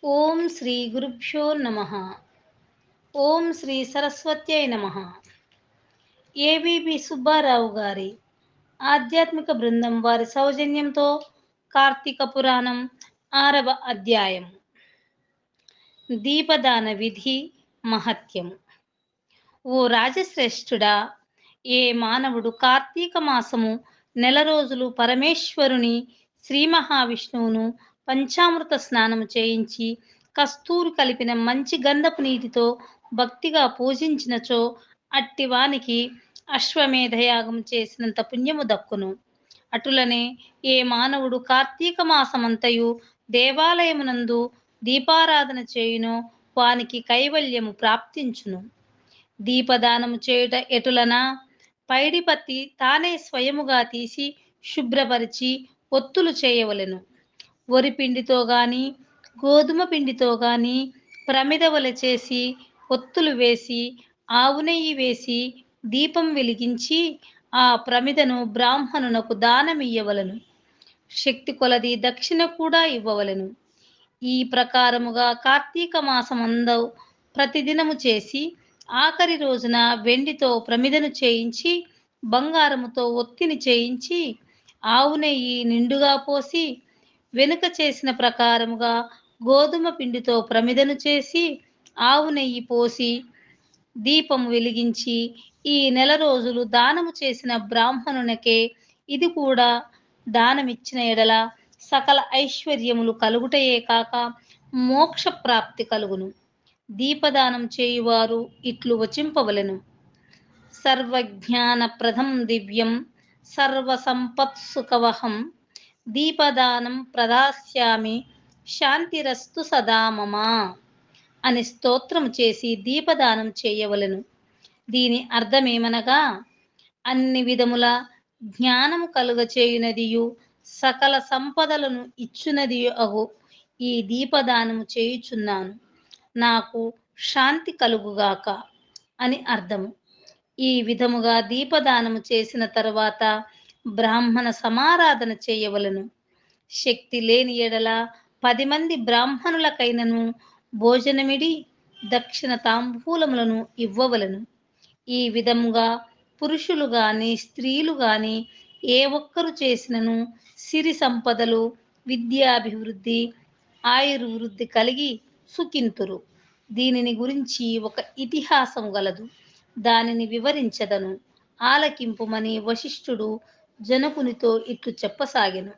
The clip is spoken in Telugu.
ఓం శ్రీ గురుభ్యో నమః. ఓం శ్రీ సరస్వత్యై నమః. ఏబిపి సుబ్బారావు గారి ఆధ్యాత్మిక బృందం వారి సౌజన్యంతో కార్తీక పురాణం 6వ అధ్యాయం దీపదాన విధి మహత్యము. ఓ రాజశ్రేష్ఠుడా, ఏ మానవుడు కార్తీక మాసము నెల రోజులు పరమేశ్వరుని శ్రీ మహావిష్ణువును పంచామృత స్నానము చేయించి కస్తూరి కలిపిన మంచి గంధపు నీటితో భక్తిగా పూజించినచో అట్టివానికి అశ్వమేధయాగం చేసినంత పుణ్యము దక్కును. అటులనే ఏ మానవుడు కార్తీక మాసమంతయు దేవాలయమునందు దీపారాధన చేయునో వానికి కైవల్యము ప్రాప్తించును. దీపదానము చేయుట ఎటులనా, పైడిపత్తి తానే స్వయముగా తీసి శుభ్రపరిచి ఒత్తులు చేయవలెను. వరిపిండితో గాని గోధుమ పిండితో గాని ప్రమిదవల చేసి ఒత్తులు వేసి ఆవు నెయ్యి వేసి దీపం వెలిగించి ఆ ప్రమిదను బ్రాహ్మణునకు దానమియ్యవలను. శక్తి కొలది దక్షిణ కూడా ఇవ్వవలెను. ఈ ప్రకారముగా కార్తీక మాసమందు ప్రతిదినము చేసి ఆఖరి రోజున వెండితో ప్రమిదను చేయించి బంగారముతో ఒత్తిని చేయించి ఆవు నెయ్యి నిండుగా పోసి వెనుక చేసిన ప్రకారముగా గోధుమ పిండితో ప్రమిదను చేసి ఆవు నెయ్యి పోసి దీపము వెలిగించి ఈ నెల రోజులు దానము చేసిన బ్రాహ్మణునికే ఇది కూడా దానమిచ్చిన ఎడల సకల ఐశ్వర్యములు కలుగుటయే కాక మోక్ష ప్రాప్తి కలుగును. దీపదానం చేయువారు ఇట్లు వచింపవలెను. సర్వజ్ఞానప్రదం దివ్యం సర్వసంపత్సుఖవహం దీపదానం ప్రదాస్యామి శాంతిరస్తు సదా మమ అని స్తోత్రం చేసి దీపదానం చేయవలెను. దీని అర్థమేమనగా, అన్ని విధముల జ్ఞానము కలుగచేయునదియు సకల సంపదలను ఇచ్చునదియు అగు ఈ దీపదానము చేయుచున్నాను, నాకు శాంతి కలుగుగాక అని అర్థము. ఈ విధముగా దీపదానము చేసిన తరువాత బ్రాహ్మణ సమారాధన చేయవలెను. శక్తి లేని ఎడల 10 మంది బ్రాహ్మణులకైనను భోజనమిడి దక్షిణ తాంబూలములను ఇవ్వవలెను. ఈ విధముగా పురుషులు గాని స్త్రీలు గాని ఏ ఒక్కరు చేసినను సిరి సంపదలు, విద్యాభివృద్ధి, ఆయుర్వృద్ధి కలిగి సుఖింతురు. దీనిని గురించి ఒక ఇతిహాసము గలదు, దానిని వివరించదను, ఆలకింపుమని వశిష్ఠుడు జనకునితో ఇట్లు చెప్పసాగెను.